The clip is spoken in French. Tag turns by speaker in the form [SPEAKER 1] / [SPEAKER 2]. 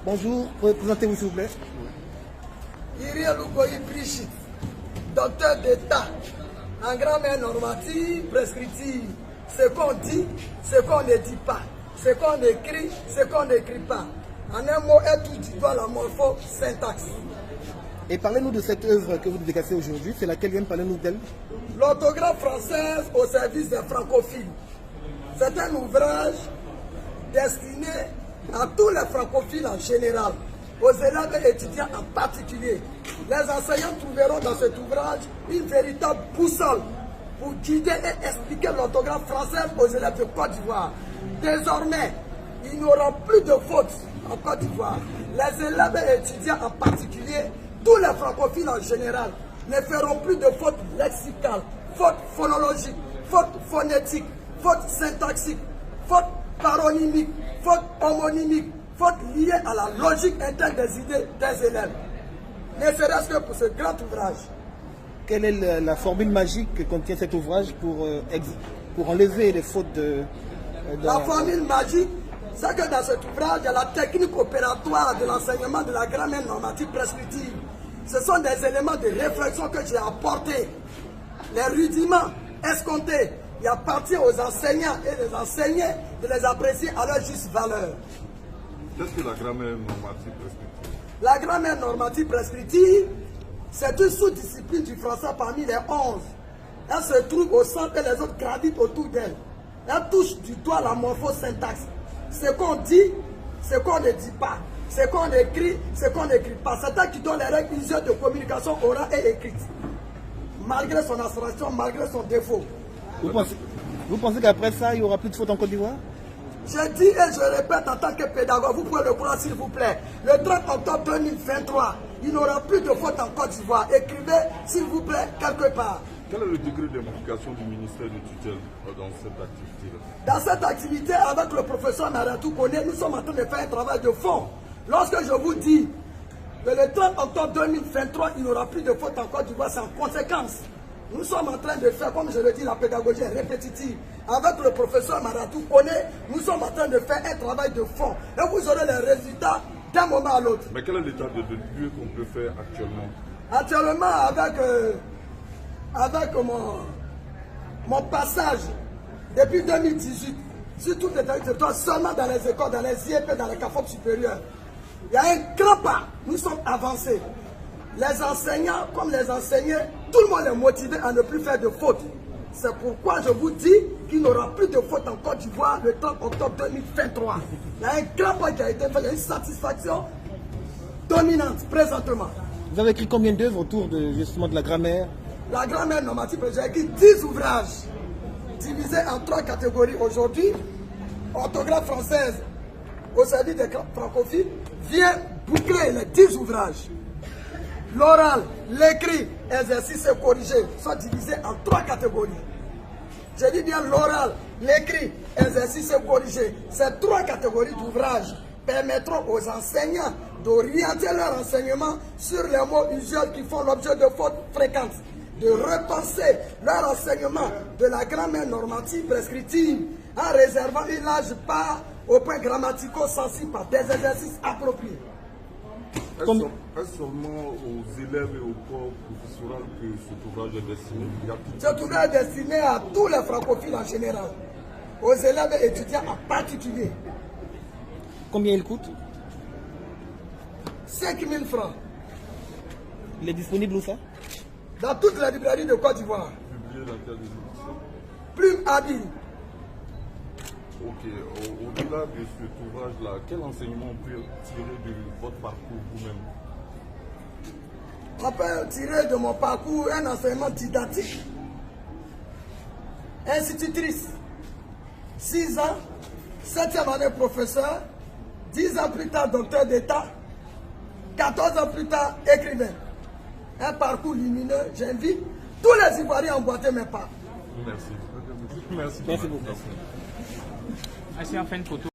[SPEAKER 1] Bonjour, présentez-vous s'il vous plaît.
[SPEAKER 2] Iriel Ugoyi Brigitte, docteur d'État en grammaire normative prescriptive. Ce qu'on dit, ce qu'on ne dit pas. Ce qu'on écrit, ce qu'on n'écrit pas. En un mot, est tout du doigt la morpho-syntaxe.
[SPEAKER 1] Et parlez-nous de cette œuvre que vous dédicacez aujourd'hui. C'est laquelle vient, parlez-nous d'elle.
[SPEAKER 2] L'orthographe française au service des francophiles. C'est un ouvrage destiné à tous les francophiles en général, aux élèves et étudiants en particulier. Les enseignants trouveront dans cet ouvrage une véritable boussole pour guider et expliquer l'orthographe française aux élèves de Côte d'Ivoire. Désormais, il n'y aura plus de fautes en Côte d'Ivoire. Les élèves et étudiants en particulier, tous les francophiles en général, ne feront plus de fautes lexicales, fautes phonologiques, fautes phonétiques, fautes syntaxiques, fautes paronymiques, fautes homonymiques, fautes liées à la logique interne des idées des élèves. Ne serait-ce que pour ce grand ouvrage.
[SPEAKER 1] Quelle est la formule magique que contient cet ouvrage pour enlever les fautes de
[SPEAKER 2] La formule magique, c'est que dans cet ouvrage, il y a la technique opératoire de l'enseignement de la grammaire normative prescriptive. Ce sont des éléments de réflexion que j'ai apportés. Les rudiments escomptés, il appartient aux enseignants et les enseignants de les apprécier à leur juste valeur.
[SPEAKER 3] Qu'est-ce que la grammaire normative prescriptive?
[SPEAKER 2] La grammaire normative prescriptive, c'est une sous-discipline du français parmi les 11. Elle se trouve au centre et les autres gravitent autour d'elle. Elle touche du doigt la morphosyntaxe. Ce qu'on dit, ce qu'on ne dit pas. Ce qu'on écrit, ce qu'on n'écrit pas. C'est elle qui donne les règles usuelles de communication orale et écrite. Malgré son abstraction, malgré son défaut.
[SPEAKER 1] Vous pensez qu'après ça, il n'y aura plus de fautes en Côte d'Ivoire?
[SPEAKER 2] Je dis et je répète en tant que pédagogue, vous pouvez le croire s'il vous plaît. Le 30 octobre 2023, il n'y aura plus de fautes en Côte d'Ivoire. Écrivez s'il vous plaît quelque part.
[SPEAKER 3] Quel est le degré d'implication du ministère de tutelle dans cette activité-là?
[SPEAKER 2] Dans cette activité, avec le professeur Maratou Koné, nous sommes en train de faire un travail de fond. Lorsque je vous dis que le 30 octobre 2023, il n'y aura plus de fautes en Côte d'Ivoire, c'est en conséquence. Nous sommes en train de faire, comme je le dis, la pédagogie est répétitive. Avec le professeur Maratou Koné, nous sommes en train de faire un travail de fond. Et vous aurez les résultats d'un moment à l'autre.
[SPEAKER 3] Mais quel est l'état de lieu qu'on peut faire actuellement?
[SPEAKER 2] Actuellement, avec mon passage depuis 2018, sur toutes les territoires, seulement dans les écoles, dans les IEP, dans les CAFOP supérieurs, il y a un grand pas. Nous sommes avancés. Les enseignants, comme les enseignants, tout le monde est motivé à ne plus faire de fautes. C'est pourquoi je vous dis qu'il n'y aura plus de fautes en Côte d'Ivoire le 30 octobre 2023. Il y a un grand pas qui a été fait, il y a une satisfaction dominante présentement.
[SPEAKER 1] Vous avez écrit combien d'œuvres autour justement de la grammaire?
[SPEAKER 2] La grammaire normative, j'ai écrit 10 ouvrages divisés en 3 catégories aujourd'hui. Orthographe française au service des francophiles vient boucler les 10 ouvrages. L'oral, l'écrit, exercice et corrigé sont divisés en 3 catégories. Je dis bien l'oral, l'écrit, exercice et corrigé. Ces 3 catégories d'ouvrages permettront aux enseignants d'orienter leur enseignement sur les mots usuels qui font l'objet de fautes fréquentes, de repenser leur enseignement de la grammaire normative prescriptive en réservant une large part aux points grammaticaux sensibles par des exercices appropriés.
[SPEAKER 3] Est-ce seulement aux élèves et au corps professoral que cet ouvrage est destiné?
[SPEAKER 2] Cet ouvrage est destiné à tous les francophiles en général, aux élèves et étudiants en particulier.
[SPEAKER 1] Combien il coûte?
[SPEAKER 2] 5 000 francs.
[SPEAKER 1] Il est disponible où ça?
[SPEAKER 2] Dans toutes les librairies de Côte d'Ivoire.
[SPEAKER 3] Publié dans quelle édition?
[SPEAKER 2] Plume habile.
[SPEAKER 3] Ok, au-delà de cet ouvrage-là, quel enseignement on peut tirer de votre parcours vous-même?
[SPEAKER 2] On peut tirer de mon parcours un enseignement didactique. Institutrice, 6 ans, 7e année professeur, 10 ans plus tard docteur d'État, 14 ans plus tard écrivain. Un parcours lumineux, j'invite tous les Ivoiriens à emboîter mes pas.
[SPEAKER 3] Merci.
[SPEAKER 1] Merci beaucoup.
[SPEAKER 4] Merci. On fait une photo.